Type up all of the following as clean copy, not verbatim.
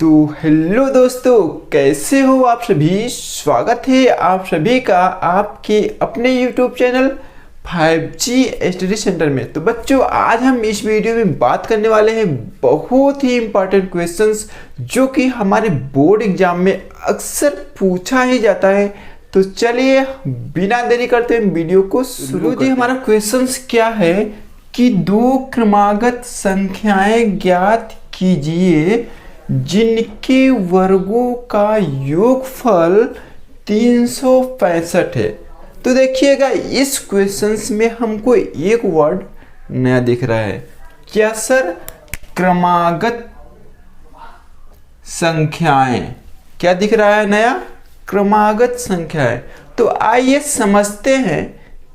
तो हेलो दोस्तों, कैसे हो आप सभी। स्वागत है आप सभी का आपके अपने YouTube channel 5G study centre में। तो बच्चों, आज हम इस वीडियो में बात करने वाले हैं बहुत ही इम्पोर्टेंट क्वेश्चंस जो कि हमारे बोर्ड एग्जाम में अक्सर पूछा ही जाता है। तो चलिए बिना देरी करते हुए वीडियो को शुरू करते हैं। हमारा क्वेश्चंस क्या है कि दो क्रमागत संख्याएं ज्ञात कीजिए जिनके वर्गों का योगफल 365 है। तो देखिएगा, इस क्वेश्चंस में हमको एक वर्ड नया दिख रहा है। क्या सर? क्रमागत संख्याएं। क्या दिख रहा है नया? क्रमागत संख्याएं। तो आइए समझते हैं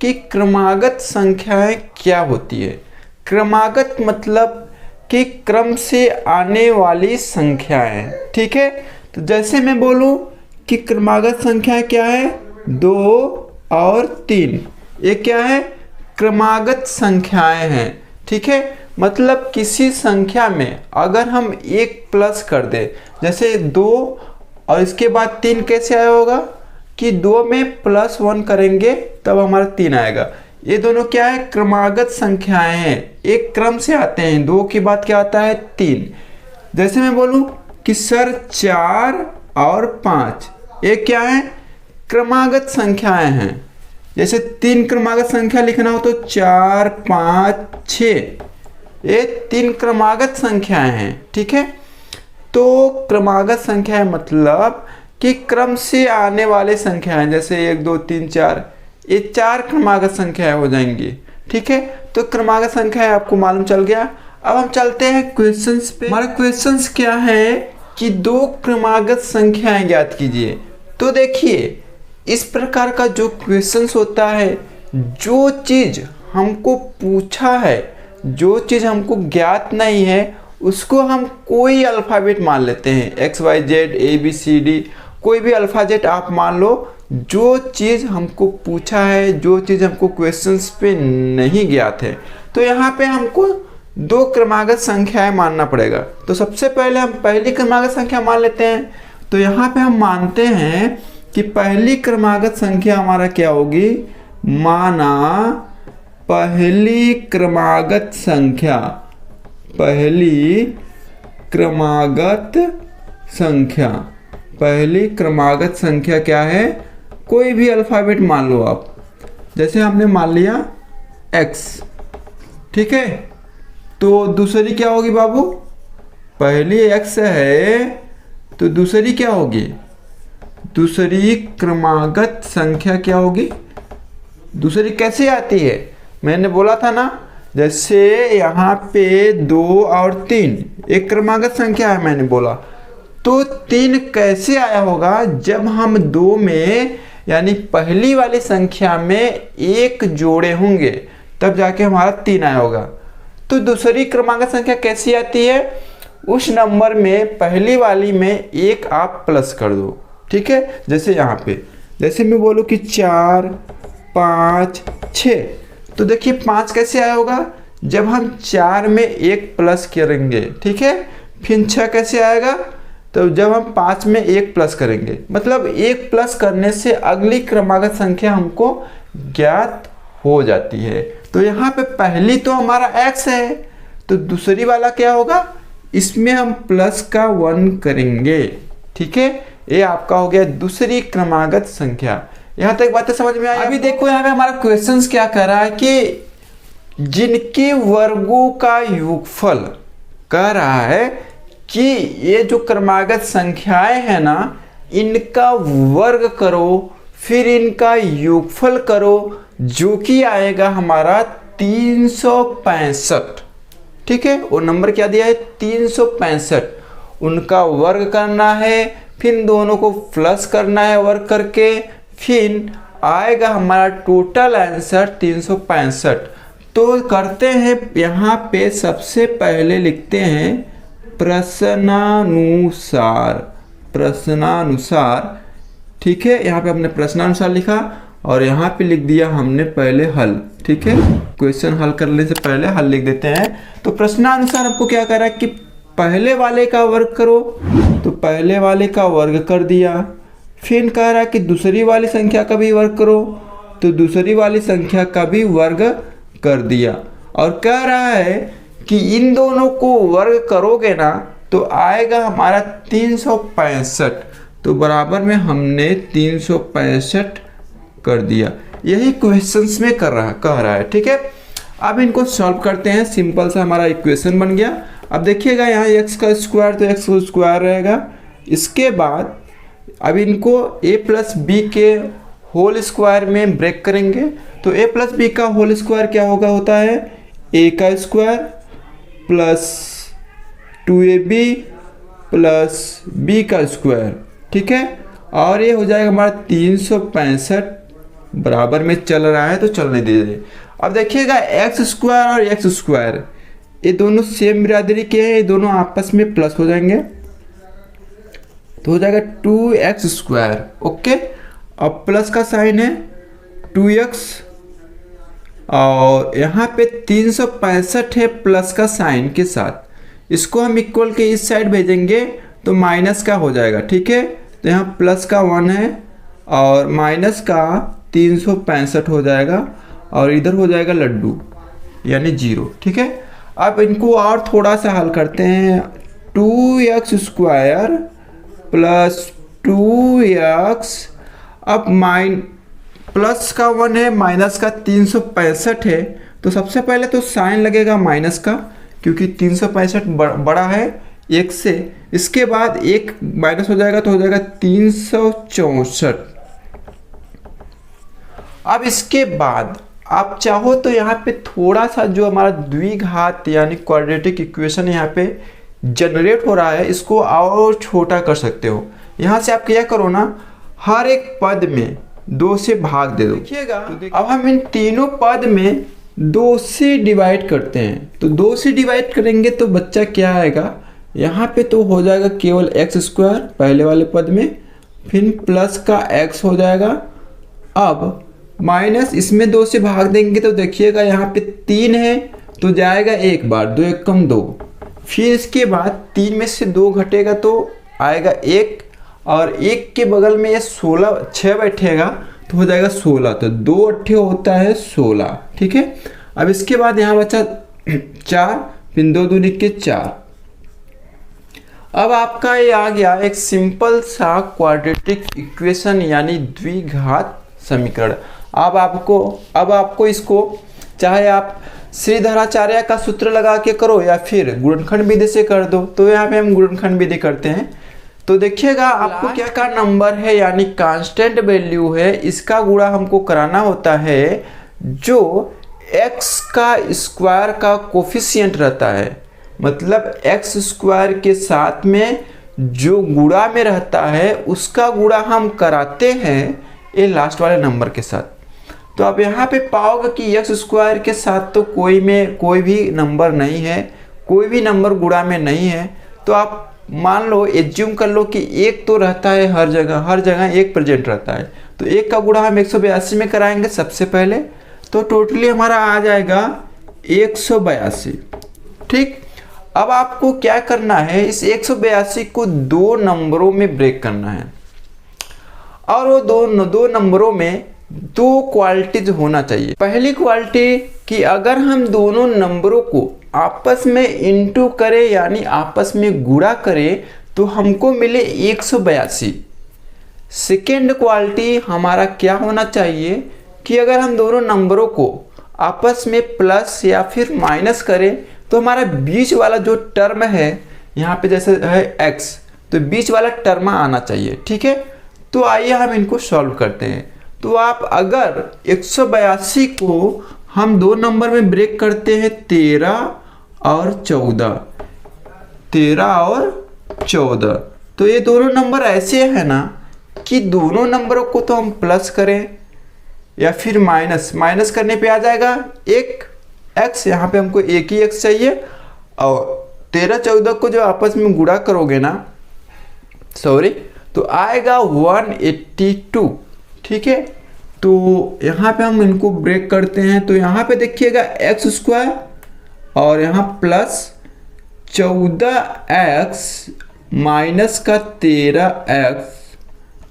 कि क्रमागत संख्याएं क्या होती है। क्रमागत मतलब कि क्रम से आने वाली संख्याएं, ठीक है। तो जैसे मैं बोलूं कि क्रमागत संख्याएं क्या है, 2 और 3, ये क्या है? क्रमागत संख्याएं हैं, ठीक है। मतलब किसी संख्या में अगर हम 1 प्लस कर दे, जैसे 2 और इसके बाद 3 कैसे आया होगा कि 2 में +1 करेंगे तब हमारा 3 आएगा। ये दोनों क्या है? क्रमागत संख्याएं हैं, एक क्रम से आते हैं। 2 के बाद क्या आता है? 3। जैसे मैं बोलूं कि सर 4 और 5, ये क्या है? क्रमागत संख्याएं हैं। जैसे 3 क्रमागत संख्या लिखना हो तो 4, 5, 6, ये 3 क्रमागत संख्याएं हैं, ठीक है। तो क्रमागत संख्याएं मतलब कि क्रम से आने वाले संख्याएं, जैसे 1, 2, 3, 4, ये 4 क्रमागत संख्याएं हो जाएंगी, ठीक है। तो क्रमागत संख्याएं आपको मालूम चल गया। अब हम चलते हैं क्वेश्चंस पे। हमारा क्वेश्चंस क्या है कि दो क्रमागत संख्याएं ज्ञात कीजिए। तो देखिए, इस प्रकार का जो क्वेश्चंस होता है, जो चीज हमको पूछा है, जो चीज हमको ज्ञात नहीं है, उसको हम कोई अल्फाबेट मान लेते हैं। XYZ ABCD, कोई भी अल्फाबेट आप मान लो। जो चीज़ हमको पूछा है, जो चीज़ हमको क्वेश्चंस पे नहीं ज्ञात है, तो यहाँ पे हमको दो क्रमागत संख्याएं मानना पड़ेगा। तो सबसे पहले हम पहली क्रमागत संख्या मान लेते हैं। तो यहाँ पे हम मानते हैं कि पहली क्रमागत संख्या हमारा क्या होगी। माना पहली क्रमागत संख्या, पहली क्रमागत संख्या, पहली क्रमागत संख्या क्या है? कोई भी अल्फाबेट मान लो आप। जैसे हमने मान लिया X, ठीक है। तो दूसरी क्या होगी बाबू? पहली X है तो दूसरी क्या होगी? दूसरी क्रमागत संख्या क्या होगी? दूसरी कैसे आती है? मैंने बोला था ना, जैसे यहाँ पे 2 और 3 एक क्रमागत संख्या है, मैंने बोला। तो 3 कैसे आया होगा? जब हम 2 में यानी पहली वाली संख्या में 1 जोड़े होंगे तब जाके हमारा 3 आया होगा। तो दूसरी क्रमागत संख्या कैसी आती है? उस नंबर में पहली वाली में 1 आप प्लस कर दो, ठीक है। जैसे यहाँ पे, जैसे मैं बोलूँ कि 4, 5, 6, तो देखिए 5 कैसे आया होगा? जब हम 4 में 1 प्लस करेंगे, ठीक है। फिर 6 कैसे आएगा? तो जब हम 5 में 1 प्लस करेंगे, मतलब 1 प्लस करने से अगली क्रमागत संख्या हमको ज्ञात हो जाती है। तो यहाँ पे पहली तो हमारा X है, तो दूसरी वाला क्या होगा? इसमें हम प्लस का 1 करेंगे, ठीक है। ये आपका हो गया दूसरी क्रमागत संख्या। यहाँ तक बातें समझ में आई? अभी देखो यहाँ पे हमारा क्वेश्चंस क्या कर रहा है कि जिनके वर्गों का योगफल कह रहा है कि ये जो क्रमागत संख्याएं हैं ना, इनका वर्ग करो, फिर इनका योगफल करो, जो कि आएगा हमारा 365, ठीक है। वो नंबर क्या दिया है? 365। उनका वर्ग करना है, फिर दोनों को प्लस करना है वर्ग करके, फिर आएगा हमारा टोटल आंसर 365। तो करते हैं, यहाँ पे सबसे पहले लिखते हैं प्रश्नानुसार, प्रश्नानुसार, ठीक है। यहाँ पे हमने प्रश्नानुसार लिखा और यहाँ पे लिख दिया हमने पहले हल, ठीक है। क्वेश्चन हल करने से पहले हल लिख देते हैं। तो प्रश्नानुसार हमको क्या कह रहा है कि पहले वाले का वर्ग करो, तो पहले वाले का वर्ग कर दिया। फिर कह रहा है कि दूसरी वाली संख्या का भी वर्ग करो, तो दूसरी वाली संख्या का भी वर्ग कर दिया। और कह रहा है कि इन दोनों को वर्ग करोगे ना तो आएगा हमारा 365, तो बराबर में हमने 365 कर दिया। यही क्वेश्चंस में कह रहा है। ठीक है, अब इनको सॉल्व करते हैं। सिंपल सा हमारा इक्वेशन बन गया। अब देखिएगा यहाँ x का स्क्वायर तो x का स्क्वायर रहेगा। इसके बाद अब इनको a प्लस बी के होल स्क्वायर में ब्रेक करेंगे, तो a प्लस बी का होल स्क्वायर क्या होता है a का square plus 2ab plus b का स्क्वायर। ठीक है, और ये हो जाएगा हमारा 365, बराबर में चल रहा है तो चलने दीजिए। अब देखिएगा एक्स स्क्वायर और एक्स स्क्वायर ये दोनों सेम बिरादरी के हैं, ये दोनों आपस में प्लस हो जाएंगे तो हो जाएगा 2x स्क्वायर। ओके, अब प्लस का साइन है 2x और यहाँ पे 365 है प्लस का साइन के साथ। इसको हम इक्वल के इस साइड भेजेंगे तो माइनस का हो जाएगा। ठीक है, तो यहाँ प्लस का 1 है और माइनस का 365 हो जाएगा और इधर हो जाएगा लड्डू यानी 0। ठीक है, अब इनको और थोड़ा सा हल करते हैं। 2x स्क्वायर प्लस 2x, अब प्लस का 1 है माइनस का 365 है, तो सबसे पहले तो साइन लगेगा माइनस का क्योंकि 365 बड़ा है 1 से। इसके बाद 1 माइनस हो जाएगा तो हो जाएगा 364। अब इसके बाद आप चाहो तो यहाँ पे थोड़ा सा जो हमारा द्विघात यानी क्वाड्रेटिक इक्वेशन यहाँ पे जनरेट हो रहा है इसको और छोटा कर सकते हो। यहाँ से आप क्या करो ना, हर एक पद में 2 से भाग दे दो। देखिएगा अब हम इन तीनों पद में 2 से डिवाइड करते हैं, तो 2 से डिवाइड करेंगे तो बच्चा क्या आएगा, यहाँ पे तो हो जाएगा केवल एक्स स्क्वायर पहले वाले पद में, फिर प्लस का x हो जाएगा। अब माइनस इसमें 2 से भाग देंगे तो देखिएगा यहाँ पे 3 है तो जाएगा 1 बार, 2 1 कम 2। फिर इसके बाद 3 में से 2 घटेगा तो आएगा 1 और 1 के बगल में ये 6 बैठेगा तो हो जाएगा 16, तो 2 अट्ठे होता है 16। ठीक है, अब इसके बाद यहाँ बचा 4, फिर 2 दूनी के 4। अब आपका ये आ गया एक सिंपल सा क्वाड्रेटिक इक्वेशन यानी द्विघात समीकरण। अब आपको इसको चाहे आप श्रीधराचार्य का सूत्र लगा के करो या फिर गुणनखंड विधि से कर दो, तो यहाँ पे हम गुणनखंड विधि करते हैं। तो देखिएगा आपको क्या का नंबर है यानी कांस्टेंट वैल्यू है, इसका गुणा हमको कराना होता है जो x का स्क्वायर का कोफिशिएंट रहता है, मतलब x स्क्वायर के साथ में जो गुणा में रहता है उसका गुणा हम कराते हैं ये लास्ट वाले नंबर के साथ। तो आप यहाँ पे पाओगे कि x स्क्वायर के साथ तो कोई भी नंबर नहीं है, कोई भी नंबर गुणा में नहीं है। तो आप मान लो एज्यूम कर लो कि 1 तो रहता है हर जगह 1 प्रेजेंट रहता है, तो 1 का गुणा हम 182 में कराएंगे सबसे पहले, तो टोटली हमारा आ जाएगा 182। ठीक, अब आपको क्या करना है, इस 182 को 2 नंबरों में ब्रेक करना है और वो दो नंबरों में 2 क्वालिटीज होना चाहिए। पहली क्वालिटी कि अगर हम दोनों नंबरों को आपस में इंटू करें यानी आपस में गुणा करें तो हमको मिले 182। सेकेंड क्वालिटी हमारा क्या होना चाहिए कि अगर हम दोनों नंबरों को आपस में प्लस या फिर माइनस करें तो हमारा बीच वाला जो टर्म है यहाँ पे जैसे है x, तो बीच वाला टर्म आना चाहिए। ठीक है, तो आइए हम इनको सॉल्व करते हैं। तो आप अगर 182 को हम 2 नंबर में ब्रेक करते हैं 13 और 14, तो ये दोनों नंबर ऐसे है ना कि दोनों नंबरों को तो हम प्लस करें या फिर माइनस करने पे आ जाएगा 1 x, यहाँ पे हमको एक ही x चाहिए, और 13 14 को जो आपस में गुणा करोगे ना तो आएगा 182। ठीक है, तो यहाँ पे हम इनको ब्रेक करते हैं, तो यहाँ पे देखिएगा x स्क्वायर और यहाँ प्लस 14x माइनस का 13x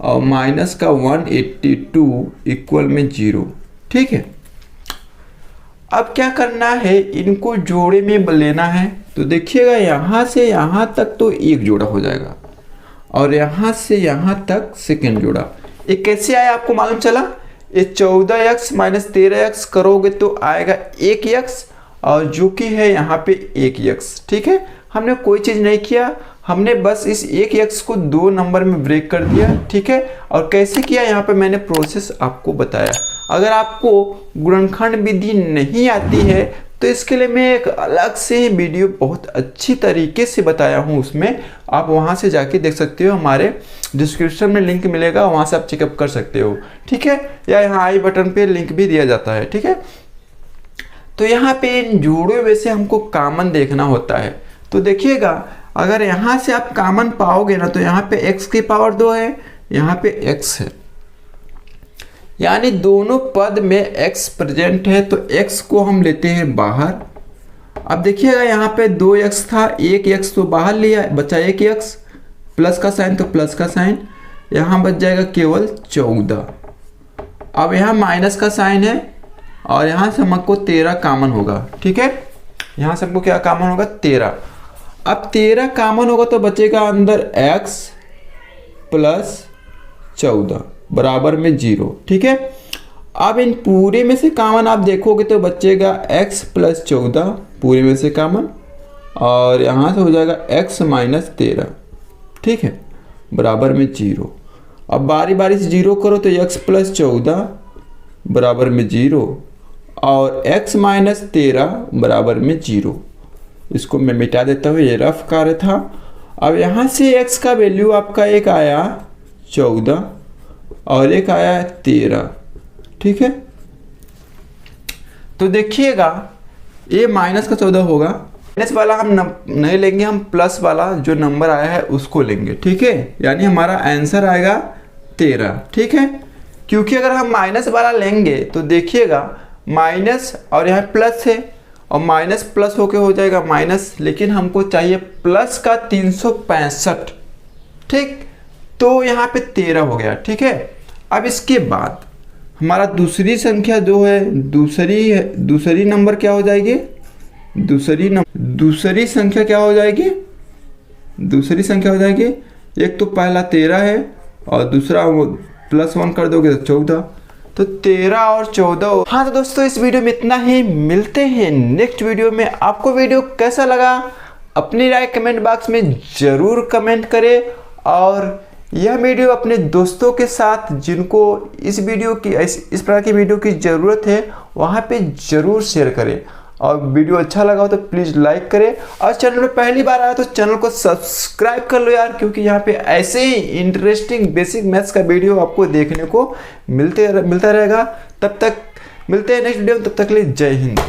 और माइनस का 182 इक्वल में 0। ठीक है, अब क्या करना है, इनको जोड़े में लेना है। तो देखिएगा यहाँ से यहाँ तक तो एक जोड़ा हो जाएगा और यहाँ से यहाँ तक सेकेंड जोड़ा। ये कैसे आया आपको मालूम चला? ये 14x माइनस 13x करोगे तो आएगा 1x और जो कि है यहाँ पे 1x। ठीक है, हमने कोई चीज़ नहीं किया, हमने बस इस 1x को 2 नंबर में ब्रेक कर दिया। ठीक है, और कैसे किया यहाँ पे मैंने प्रोसेस आपको बताया। अगर आपको गुणनखंड विधि नहीं आती है तो इसके लिए मैं एक अलग से वीडियो बहुत अच्छी तरीके से बताया हूँ, उसमें आप वहाँ से जाके देख सकते हो, हमारे डिस्क्रिप्शन में लिंक मिलेगा, वहाँ से आप चेकअप कर सकते हो। ठीक है, या यहाँ आई बटन पे लिंक भी दिया जाता है। ठीक है, तो यहाँ पे इन जोड़ों में से हमको कॉमन देखना होता है। तो देखिएगा अगर यहाँ से आप कॉमन पाओगे ना तो यहाँ पे x की पावर 2 है, यहाँ पे x है, यानी दोनों पद में x प्रेजेंट है। तो x को हम लेते हैं बाहर। अब देखिएगा यहाँ पे 2x था, 1x तो बाहर लिया, बचा 1x, प्लस का साइन तो प्लस का साइन, यहाँ बच जाएगा केवल 14। अब यहाँ माइनस का साइन है और यहाँ से हमको 13 कॉमन होगा। ठीक है, यहाँ से हमको क्या कॉमन होगा? 13। अब 13 कॉमन होगा तो बचेगा अंदर x प्लस 14 बराबर में 0। ठीक है, अब इन पूरे में से कॉमन आप देखोगे तो बचेगा x प्लस 14 पूरे में से कॉमन और यहाँ से हो जाएगा x माइनस 13। ठीक है, बराबर में 0। अब बारी बारी से 0 करो तो x प्लस 14 बराबर में 0 और x माइनस 13 बराबर में 0। इसको मैं मिटा देता हूँ, ये रफ कार्य था। अब यहाँ से x का वैल्यू आपका एक आया 14 और एक आया 13। ठीक है, तो देखिएगा ये माइनस का 14 होगा, माइनस वाला हम नहीं लेंगे, हम प्लस वाला जो नंबर आया है उसको लेंगे। ठीक है, यानी हमारा आंसर आएगा 13। ठीक है, क्योंकि अगर हम माइनस वाला लेंगे तो देखिएगा माइनस और यहाँ प्लस है और माइनस प्लस होके हो जाएगा माइनस, लेकिन हमको चाहिए प्लस का 365। ठीक, तो यहाँ पे 13 हो गया। ठीक है, अब इसके बाद हमारा दूसरी संख्या जो है, दूसरी नंबर क्या हो जाएगी? दूसरी संख्या क्या हो जाएगी? दूसरी संख्या हो जाएगी, एक तो पहला 13 है और दूसरा वो +1 कर दोगे तो 14। तो 13 और 14। हाँ तो दोस्तों इस वीडियो में इतना ही, मिलते हैं नेक्स्ट वीडियो में। आपको वीडियो कैसा लगा अपनी राय कमेंट बॉक्स में ज़रूर कमेंट करें और यह वीडियो अपने दोस्तों के साथ जिनको इस प्रकार की वीडियो की ज़रूरत है वहाँ पे ज़रूर शेयर करें। और वीडियो अच्छा लगा हो तो प्लीज़ लाइक करें और चैनल में पहली बार आया तो चैनल को सब्सक्राइब कर लो यार, क्योंकि यहाँ पे ऐसे ही इंटरेस्टिंग बेसिक मैथ्स का वीडियो आपको देखने को मिलता रहेगा। तब तक मिलते हैं नेक्स्ट वीडियो में, तब तक के लिए जय हिंद।